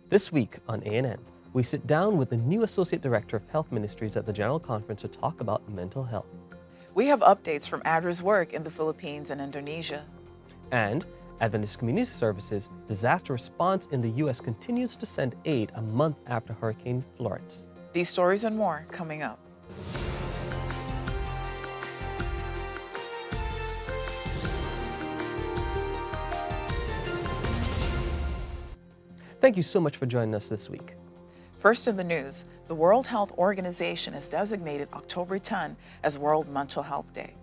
This week on ANN, we sit down with the new Associate Director of Health Ministries at the General Conference to talk about mental health. We have updates from ADRA's work in the Philippines and Indonesia. And Adventist Community Services disaster response in the U.S. continues to send aid a month after Hurricane Florance. These stories and more coming up. Thank you so much for joining us this week. First in the news, the World Health Organization has designated October 10 as World Mental Health Day.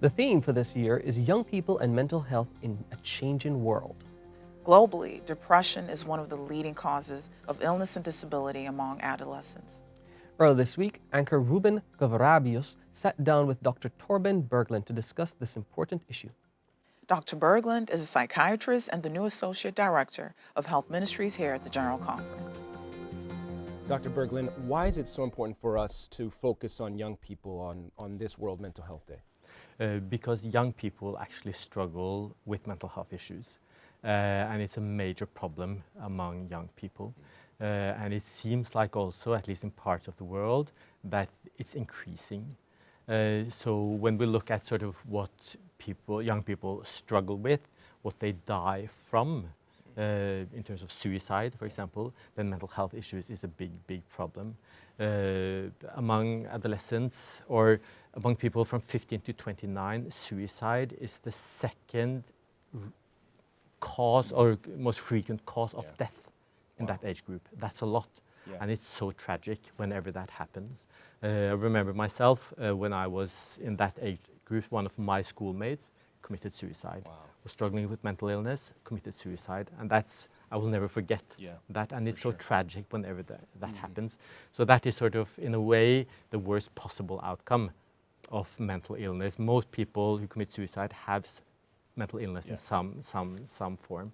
The theme for this year is young people and mental health in a changing world. Globally, depression is one of the leading causes of illness and disability among adolescents. Earlier this week, anchor Ruben Gavarabios sat down with Dr. Torben Berglund to discuss this important issue. Dr. Berglund is a psychiatrist and the new Associate Director of Health Ministries here at the General Conference. Dr. Berglund, why is it so important for us to focus on young people on this World Mental Health Day? Because young people actually struggle with mental health issues. And it's a major problem among young people. And it seems like also, at least in parts of the world, that it's increasing. So when we look at sort of what young people struggle with, what they die from, in terms of suicide, for example, then mental health issues is a big problem. Among adolescents or among people from 15 to 29, suicide is the second cause or most frequent cause of death in that age group. That's a lot. Yeah. And it's so tragic whenever that happens. I remember myself when I was in that age group, one of my schoolmates committed suicide. Wow. Was struggling with mental illness, committed suicide, and I will never forget that. And it's so tragic whenever that happens. So that is sort of, in a way, the worst possible outcome of mental illness. Most people who commit suicide have mental illness in some form.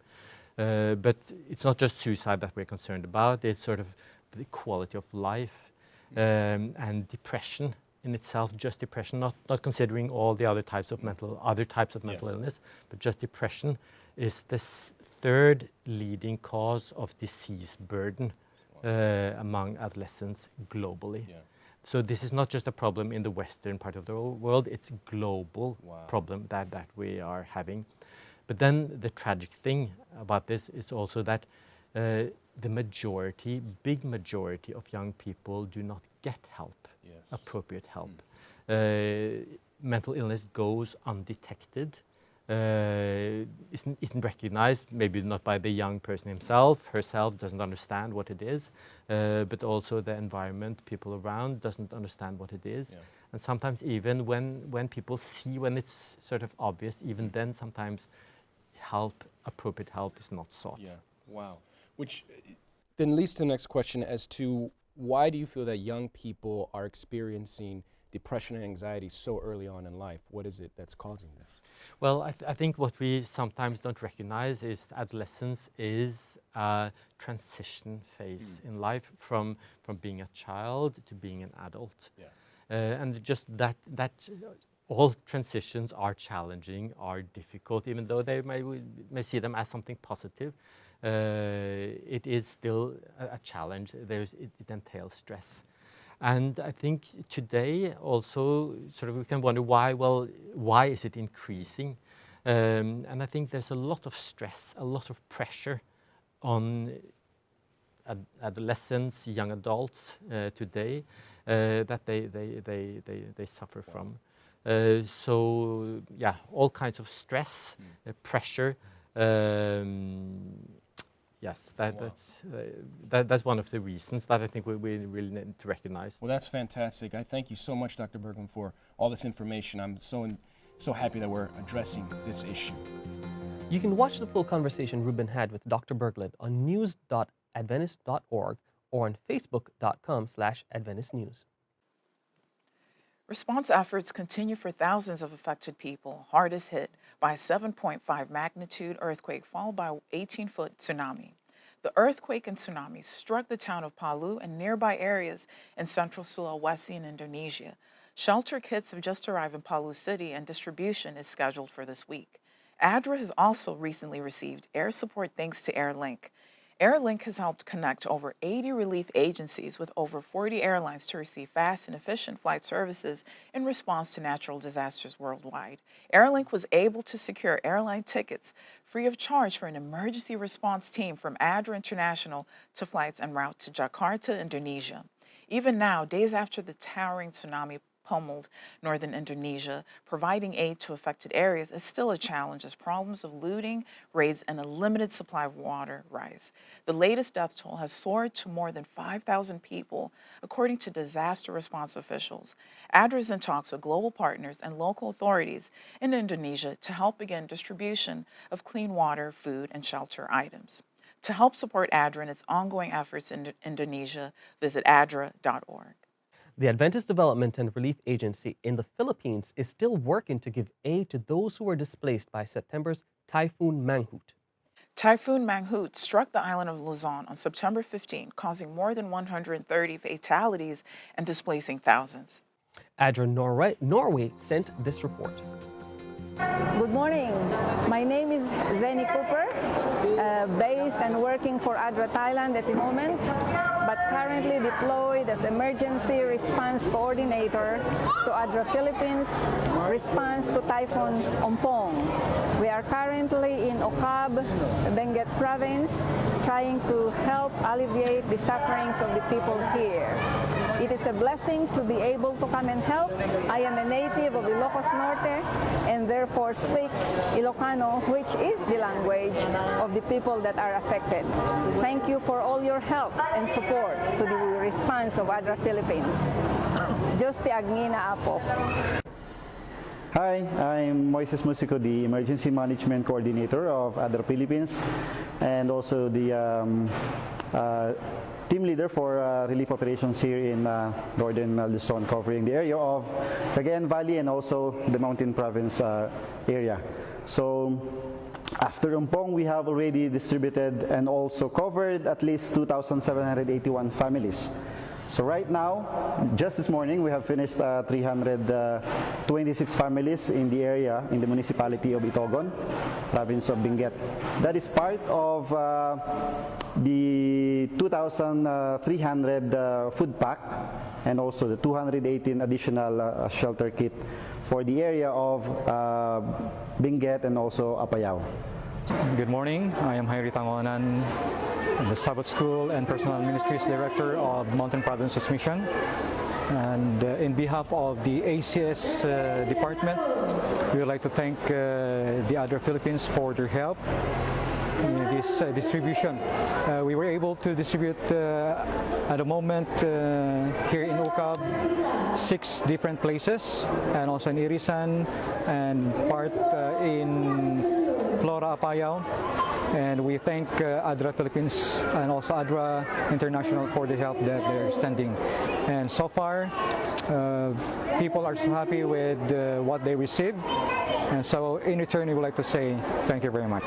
But it's not just suicide that we're concerned about, it's sort of the quality of life and depression in itself, just depression, not considering all the other types of mental illness, but just depression is the third leading cause of disease burden among adolescents globally. Yeah. So this is not just a problem in the western part of the world, it's a global problem that we are having. But then the tragic thing about this is also that the big majority of young people do not get help, appropriate help. Mental illness goes undetected, isn't recognized, maybe not by the young person herself doesn't understand what it is, but also the environment, people around doesn't understand what it is. Yeah. And sometimes even when people see, when it's sort of obvious, even then sometimes appropriate help is not sought. Yeah, wow. Which then leads to the next question as to why do you feel that young people are experiencing depression and anxiety so early on in life? What is it that's causing this? Well, I think what we sometimes don't recognize is adolescence is a transition phase in life from being a child to being an adult. Yeah. And just that all transitions are challenging, are difficult, even though they may see them as something positive. It is still a challenge. It entails stress. And I think today also sort of we can wonder why is it increasing? And I think there's a lot of stress, a lot of pressure on adolescents, young adults today that they suffer from. So yeah, all kinds of stress, pressure. Yes, that's one of the reasons that I think we really need to recognize. Well, that's fantastic. I thank you so much, Dr. Berglund, for all this information. I'm so happy that we're addressing this issue. You can watch the full conversation Ruben had with Dr. Berglund on news.adventist.org or on facebook.com/AdventistNews. Response efforts continue for thousands of affected people hardest hit by a 7.5 magnitude earthquake followed by an 18-foot tsunami. The earthquake and tsunami struck the town of Palu and nearby areas in central Sulawesi in Indonesia. Shelter kits have just arrived in Palu City and distribution is scheduled for this week. ADRA has also recently received air support thanks to Airlink. Airlink has helped connect over 80 relief agencies with over 40 airlines to receive fast and efficient flight services in response to natural disasters worldwide. Airlink was able to secure airline tickets free of charge for an emergency response team from ADRA International to flights en route to Jakarta, Indonesia. Even now, days after the towering tsunami pummeled northern Indonesia, providing aid to affected areas is still a challenge as problems of looting, raids, and a limited supply of water rise. The latest death toll has soared to more than 5,000 people, according to disaster response officials. ADRA is in talks with global partners and local authorities in Indonesia to help begin distribution of clean water, food, and shelter items. To help support ADRA in its ongoing efforts in Indonesia, visit adra.org. The Adventist Development and Relief Agency in the Philippines is still working to give aid to those who were displaced by September's Typhoon Mangkhut. Typhoon Mangkhut struck the island of Luzon on September 15, causing more than 130 fatalities and displacing thousands. ADRA Norway sent this report. Good morning. My name is Zeni Cooper, based and working for ADRA Thailand at the moment, but currently deployed as Emergency Response Coordinator to ADRA Philippines response to Typhoon Ompong. We are currently in Okab, Benguet Province, trying to help alleviate the sufferings of the people here. It is a blessing to be able to come and help. I am a native of Ilocos Norte and therefore speak Ilocano, which is the language of the people that are affected. Thank you for all your help and support to the response of ADRA Philippines. Justi Agnina Apo. Hi, I'm Moises Musico, the Emergency Management Coordinator of ADRA Philippines and also the team leader for relief operations here in northern Luzon, covering the area of Cagayan Valley and also the Mountain Province area. So after Ompong, we have already distributed and also covered at least 2,781 families. So right now, just this morning, we have finished 326 families in the area, in the municipality of Itogon, province of Benguet. That is part of the 2,300 food pack and also the 218 additional shelter kit for the area of Benguet and also Apayao. Good morning. I am Henry Tangonan, the Sabbath School and Personal Ministries Director of Mountain Provinces Mission. And in behalf of the ACS department, we would like to thank the ADRA Philippines for their help in this distribution. We were able to distribute at the moment here in Okab 6 different places, and also in Irisan and part in Flora Apayao, and we thank ADRA Philippines and also ADRA International for the help that they're extending. And so far, people are so happy with what they received, and so in return, we would like to say thank you very much.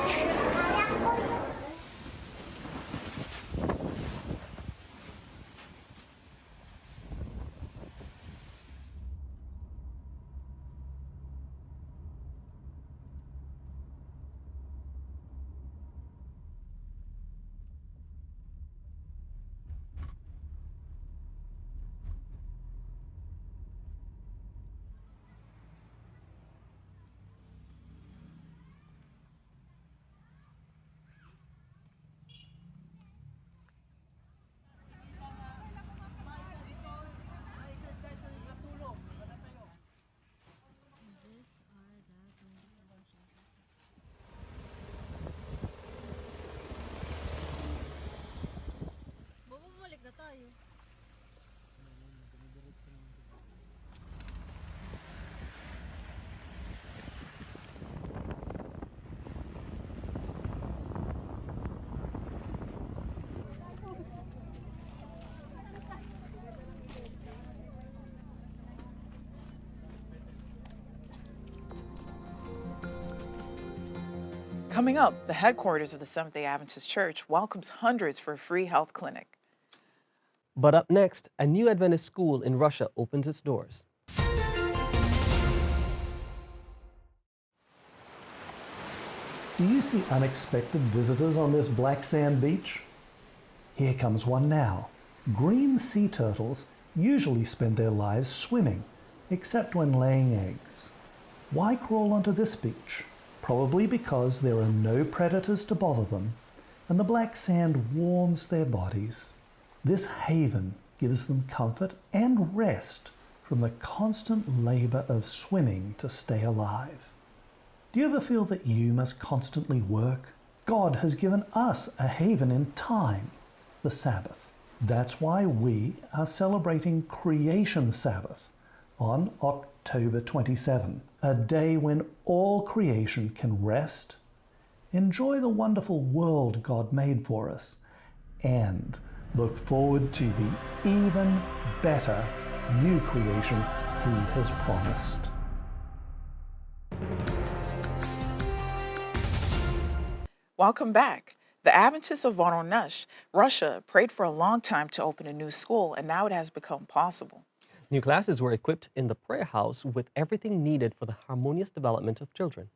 Coming up, the headquarters of the Seventh-day Adventist Church welcomes hundreds for a free health clinic. But up next, a new Adventist school in Russia opens its doors. Do you see unexpected visitors on this black sand beach? Here comes one now. Green sea turtles usually spend their lives swimming, except when laying eggs. Why crawl onto this beach? Probably because there are no predators to bother them, and the black sand warms their bodies. This haven gives them comfort and rest from the constant labor of swimming to stay alive. Do you ever feel that you must constantly work? God has given us a haven in time, the Sabbath. That's why we are celebrating Creation Sabbath on October 27, a day when all creation can rest, enjoy the wonderful world God made for us, and look forward to the even better new creation He has promised. Welcome back. The Adventists of Voronezh, Russia, prayed for a long time to open a new school, and now it has become possible. New classes were equipped in the prayer house with everything needed for the harmonious development of children.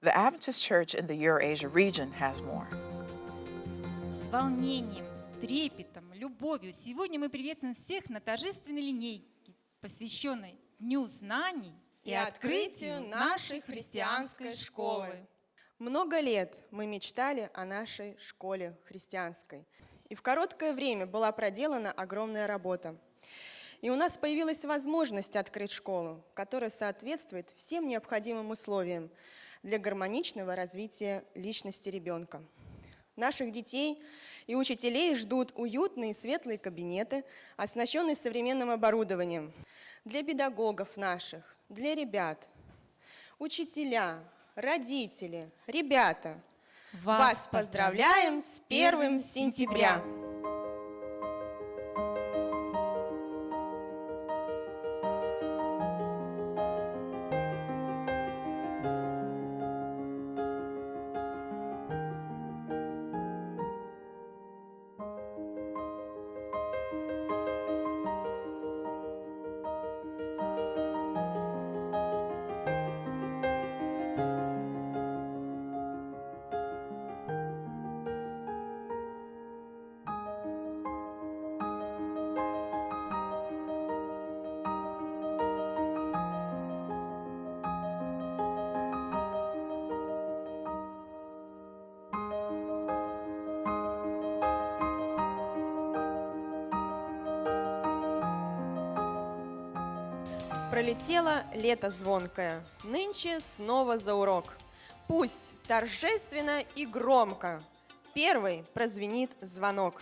The Adventist Church in the Eurasia region has more. С волнением, трепетом, любовью сегодня мы приветствуем всех на торжественной линейке, посвященной Дню знаний и открытию нашей христианской школы. Много лет мы мечтали о нашей школе христианской. И в короткое время была проделана огромная работа. И у нас появилась возможность открыть школу, которая соответствует всем необходимым условиям для гармоничного развития личности ребенка. Наших детей и учителей ждут уютные светлые кабинеты, оснащенные современным оборудованием. Для педагогов наших, для ребят, учителя, родители, ребята, вас поздравляем с 1 сентября! Пролетело лето звонкое, нынче снова за урок. Пусть торжественно и громко первый прозвенит звонок.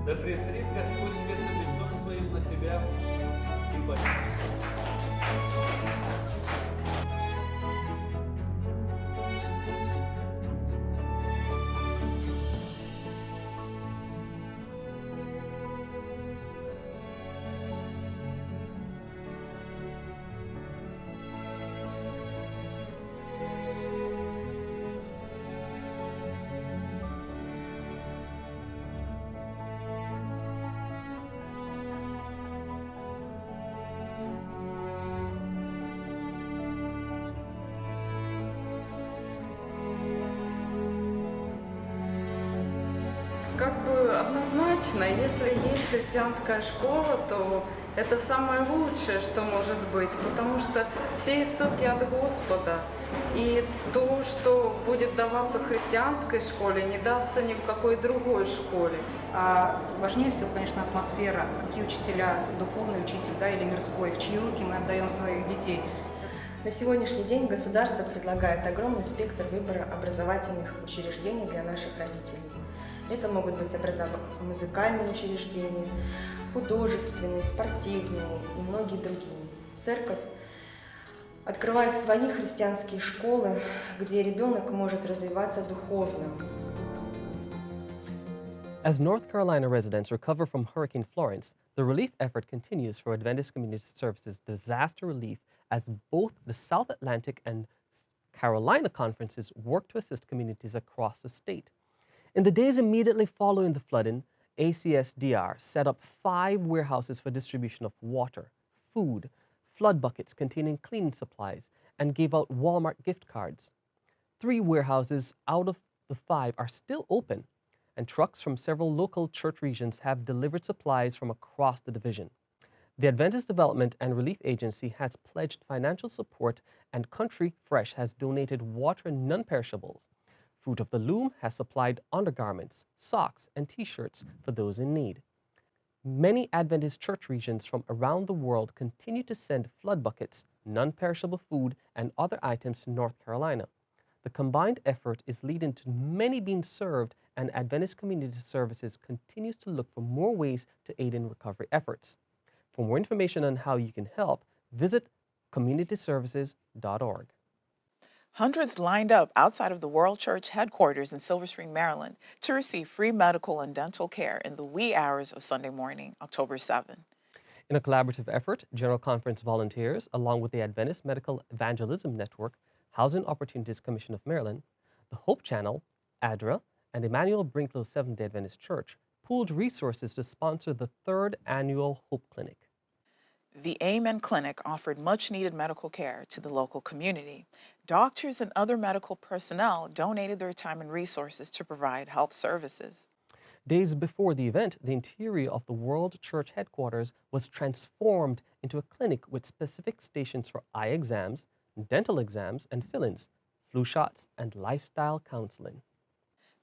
Да презрит Господь светлым лицом Своим на тебя и помилуется. Как бы однозначно, если есть христианская школа, то это самое лучшее, что может быть, потому что все истоки от Господа. И то, что будет даваться в христианской школе, не дастся ни в какой другой школе. А важнее всего, конечно, атмосфера, какие учителя, духовный учитель, да, или мирской, в чьи руки мы отдаем своих детей. На сегодняшний день государство предлагает огромный спектр выбора образовательных учреждений для наших родителей. Это могут быть музыкальные учреждения, художественные, спортивные и многие другие. Церковь открывать свои христианские школы, где ребенок может развиваться духовно. As North Carolina residents recover from Hurricane Florance, the relief effort continues for Adventist Community Services Disaster Relief as both the South Atlantic and Carolina conferences work to assist communities across the state. In the days immediately following the flooding, ACSDR set up 5 warehouses for distribution of water, food, flood buckets containing cleaning supplies, and gave out Walmart gift cards. 3 warehouses out of the 5 are still open, and trucks from several local church regions have delivered supplies from across the division. The Adventist Development and Relief Agency has pledged financial support, and Country Fresh has donated water and non-perishables. Fruit of the Loom has supplied undergarments, socks, and T-shirts for those in need. Many Adventist church regions from around the world continue to send flood buckets, non-perishable food, and other items to North Carolina. The combined effort is leading to many being served, and Adventist Community Services continues to look for more ways to aid in recovery efforts. For more information on how you can help, visit communityservices.org. Hundreds lined up outside of the World Church headquarters in Silver Spring, Maryland, to receive free medical and dental care in the wee hours of Sunday morning, October 7. In a collaborative effort, General Conference volunteers, along with the Adventist Medical Evangelism Network, Housing Opportunities Commission of Maryland, the Hope Channel, ADRA, and Emmanuel Brinklow Seventh-day Adventist Church pooled resources to sponsor the 3rd annual Hope Clinic. The Amen Clinic offered much-needed medical care to the local community. Doctors and other medical personnel donated their time and resources to provide health services. Days before the event, the interior of the World Church headquarters was transformed into a clinic with specific stations for eye exams, dental exams and fill-ins, flu shots, and lifestyle counseling.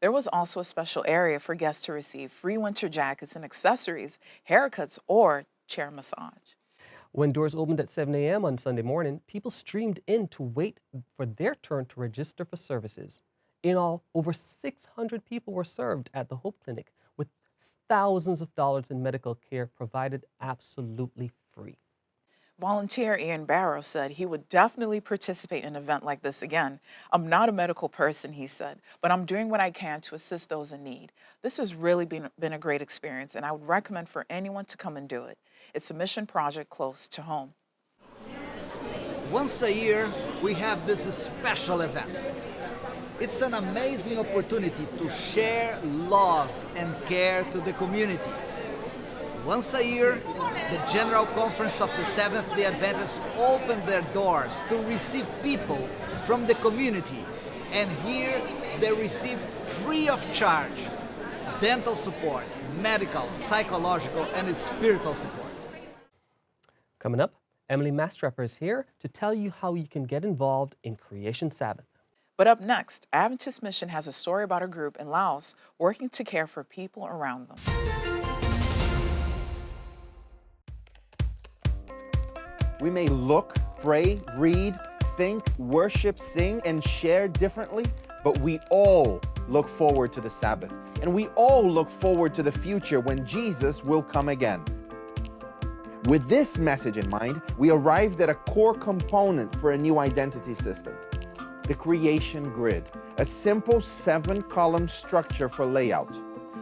There was also a special area for guests to receive free winter jackets and accessories, haircuts, or chair massage. When doors opened at 7 a.m. on Sunday morning, people streamed in to wait for their turn to register for services. In all, over 600 people were served at the Hope Clinic, with thousands of dollars in medical care provided absolutely free. Volunteer Ian Barrow said he would definitely participate in an event like this again. "I'm not a medical person," he said, "but I'm doing what I can to assist those in need. This has really been a great experience, and I would recommend for anyone to come and do it. It's a mission project close to home." Once a year, we have this special event. It's an amazing opportunity to share love and care to the community. Once a year, the General Conference of the Seventh-day Adventists open their doors to receive people from the community, and here they receive free of charge dental support, medical, psychological, and spiritual support. Coming up, Emily Mastrapper is here to tell you how you can get involved in Creation Sabbath. But up next, Adventist Mission has a story about a group in Laos working to care for people around them. We may look, pray, read, think, worship, sing, and share differently, but we all look forward to the Sabbath. And we all look forward to the future when Jesus will come again. With this message in mind, we arrived at a core component for a new identity system: the creation grid, a simple 7-column structure for layout.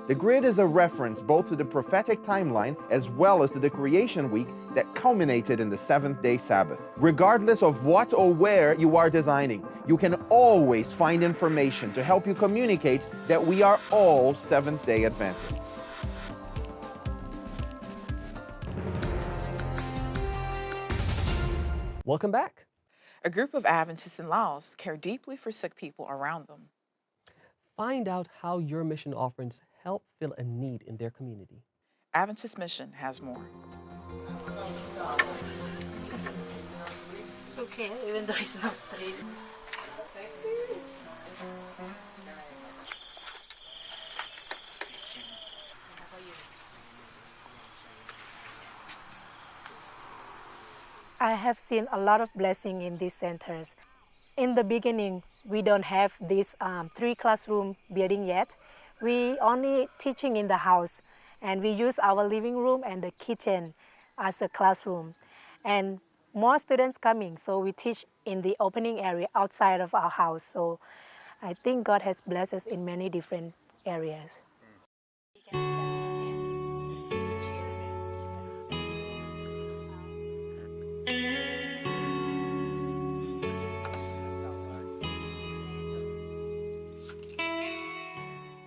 The grid is a reference both to the prophetic timeline as well as to the creation week that culminated in the 7th-day Sabbath. Regardless of what or where you are designing, you can always find information to help you communicate that we are all Seventh-day Adventists. Welcome back. A group of Adventists in Laos care deeply for sick people around them. Find out how your mission offerings help fill a need in their community. Adventist Mission has more. It's okay, even though it's not straight. I have seen a lot of blessing in these centers. In the beginning, we don't have this 3-classroom building yet. We only teaching in the house, and we use our living room and the kitchen as a classroom. And more students coming, so we teach in the opening area outside of our house. So I think God has blessed us in many different areas.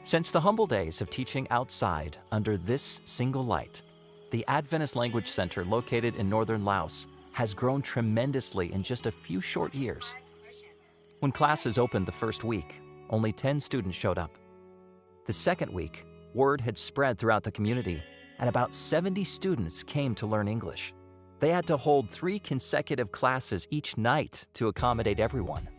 Since the humble days of teaching outside under this single light, the Adventist Language Center located in northern Laos has grown tremendously in just a few short years. When classes opened the first week, only 10 students showed up. The second week, word had spread throughout the community, and about 70 students came to learn English. They had to hold 3 consecutive classes each night to accommodate everyone.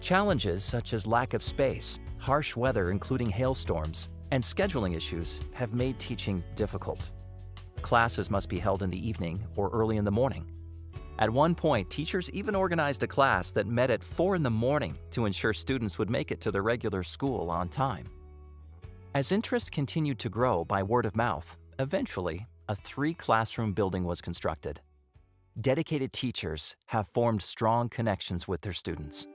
Challenges such as lack of space, harsh weather including hailstorms, and scheduling issues have made teaching difficult. Classes must be held in the evening or early in the morning. At one point, teachers even organized a class that met at 4 in the morning to ensure students would make it to their regular school on time. As interest continued to grow by word of mouth, eventually, a 3-classroom building was constructed. Dedicated teachers have formed strong connections with their students.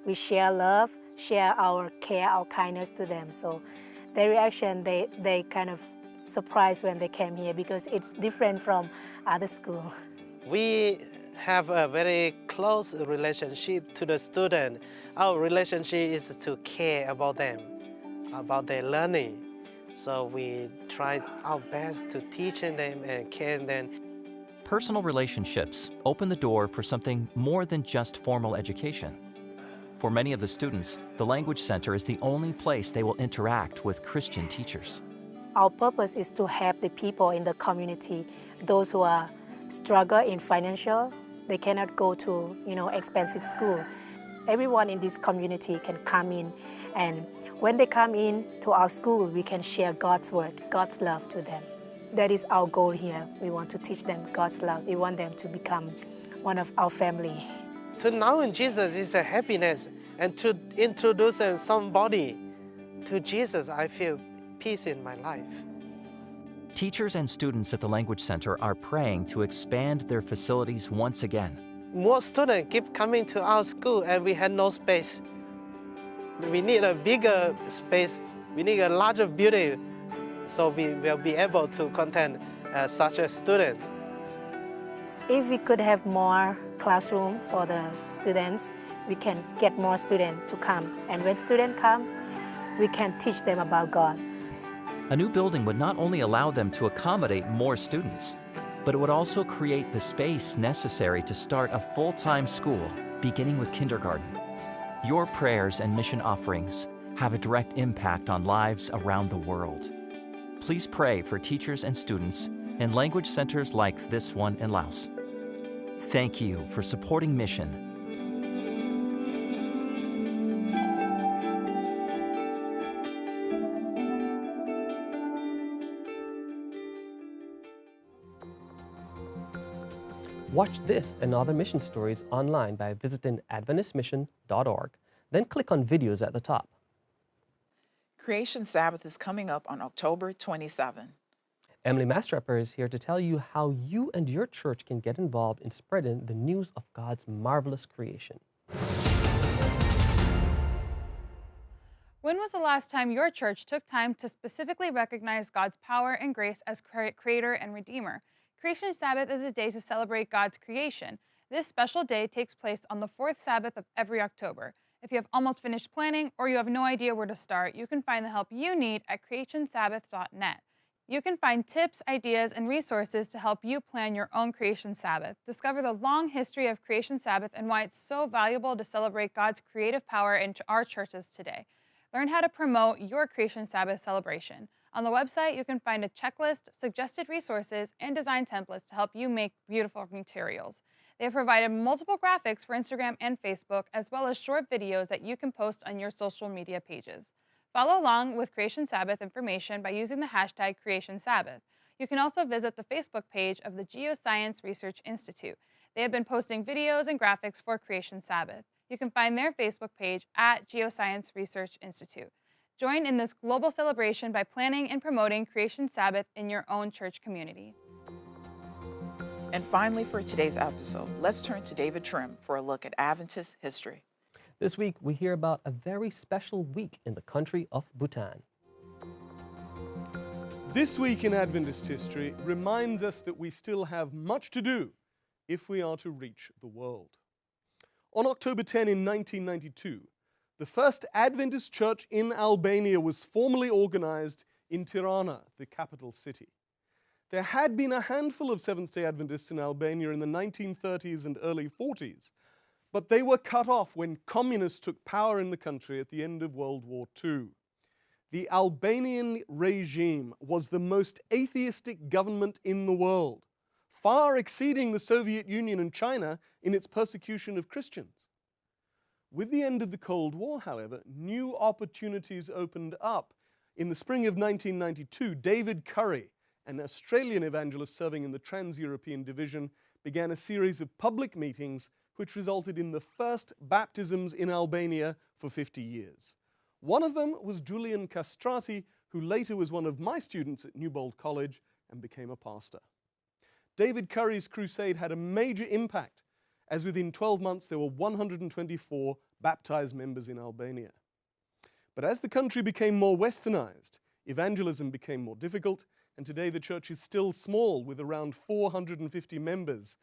We share love, share our care, our kindness to them. So their reaction, they kind of surprised when they came here because it's different from other schools. We have a very close relationship to the student. Our relationship is to care about them, about their learning. So we try our best to teach them and care them. Personal relationships open the door for something more than just formal education. For many of the students, the Language Center is the only place they will interact with Christian teachers. Our purpose is to help the people in the community, those who are struggle in financial, they cannot go to expensive school. Everyone in this community can come in, and when they come in to our school, we can share God's word, God's love to them. That is our goal here. We want to teach them God's love. We want them to become one of our family. To know Jesus is a happiness, and to introduce somebody to Jesus, I feel peace in my life. Teachers and students at the Language Center are praying to expand their facilities once again. More students keep coming to our school and we had no space. We need a bigger space. We need a larger building so we will be able to contain such a student. If we could have more classroom for the students, we can get more students to come. And when students come, we can teach them about God. A new building would not only allow them to accommodate more students, but it would also create the space necessary to start a full-time school, beginning with kindergarten. Your prayers and mission offerings have a direct impact on lives around the world. Please pray for teachers and students in language centers like this one in Laos. Thank you for supporting mission. Watch this and other mission stories online by visiting adventistmission.org. Then click on videos at the top. Creation Sabbath is coming up on October 27. Emily Mastrapper is here to tell you how you and your church can get involved in spreading the news of God's marvelous creation. When was the last time your church took time to specifically recognize God's power and grace as creator and redeemer? Creation Sabbath is a day to celebrate God's creation. This special day takes place on the 4th Sabbath of every October. If you have almost finished planning or you have no idea where to start, you can find the help you need at creationsabbath.net. You can find tips, ideas, and resources to help you plan your own Creation Sabbath. Discover the long history of Creation Sabbath and why it's so valuable to celebrate God's creative power in our churches today. Learn how to promote your Creation Sabbath celebration. On the website, you can find a checklist, suggested resources, and design templates to help you make beautiful materials. They have provided multiple graphics for Instagram and Facebook, as well as short videos that you can post on your social media pages. Follow along with Creation Sabbath information by using the hashtag Creation Sabbath. You can also visit the Facebook page of the Geoscience Research Institute. They have been posting videos and graphics for Creation Sabbath. You can find their Facebook page at Geoscience Research Institute. Join in this global celebration by planning and promoting Creation Sabbath in your own church community. And finally, for today's episode, let's turn to David Trim for a look at Adventist history. This week, we hear about a very special week in the country of Bhutan. This week in Adventist history reminds us that we still have much to do if we are to reach the world. On October 10 in 1992, the first Adventist church in Albania was formally organized in Tirana, the capital city. There had been a handful of Seventh-day Adventists in Albania in the 1930s and early 40s, but they were cut off when communists took power in the country at the end of World War II. The Albanian regime was the most atheistic government in the world, far exceeding the Soviet Union and China in its persecution of Christians. With the end of the Cold War, however, new opportunities opened up. In the spring of 1992, David Curry, an Australian evangelist serving in the Trans-European Division, began a series of public meetings which resulted in the first baptisms in Albania for 50 years. One of them was Julian Castrati, who later was one of my students at Newbold College and became a pastor. David Curry's crusade had a major impact, as within 12 months there were 124 baptized members in Albania. But as the country became more westernized, evangelism became more difficult, and today the church is still small with around 450 members.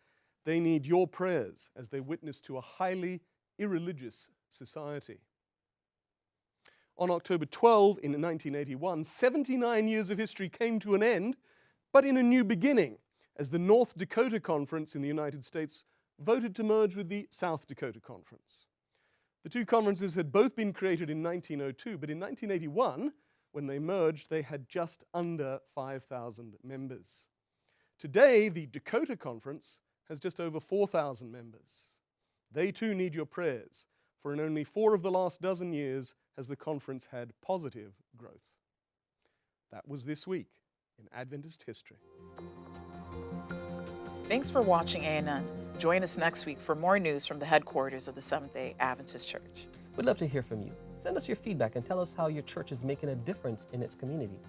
They need your prayers as they witness to a highly irreligious society. On October 12 in 1981, 79 years of history came to an end, but in a new beginning, as the North Dakota Conference in the United States voted to merge with the South Dakota Conference. The two conferences had both been created in 1902, but in 1981, when they merged, they had just under 5,000 members. Today, the Dakota Conference has just over 4,000 members. They too need your prayers, for in only 4 of the last dozen years has the conference had positive growth. That was this week in Adventist history. Thanks for watching ANN. Join us next week for more news from the headquarters of the Seventh-day Adventist Church. We'd love to hear from you. Send us your feedback and tell us how your church is making a difference in its community.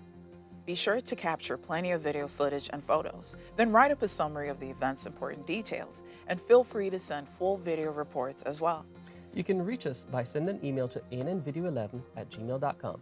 Be sure to capture plenty of video footage and photos. Then write up a summary of the event's important details, and feel free to send full video reports as well. You can reach us by sending an email to annvideo11@gmail.com.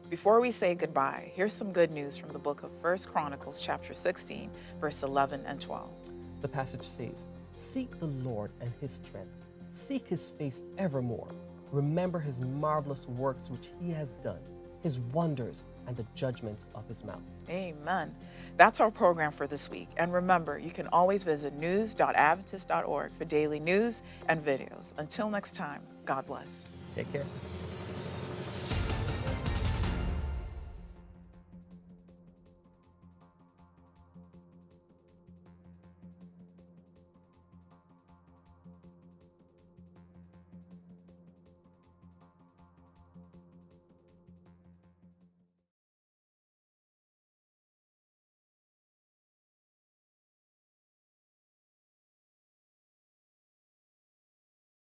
Before we say goodbye, here's some good news from the book of 1 Chronicles chapter 16, verse 11 and 12. The passage says, "Seek the Lord and his strength. Seek his face evermore. Remember his marvelous works which he has done, his wonders and the judgments of his mouth." Amen. That's our program for this week. And remember, you can always visit news.adventist.org for daily news and videos. Until next time, God bless. Take care.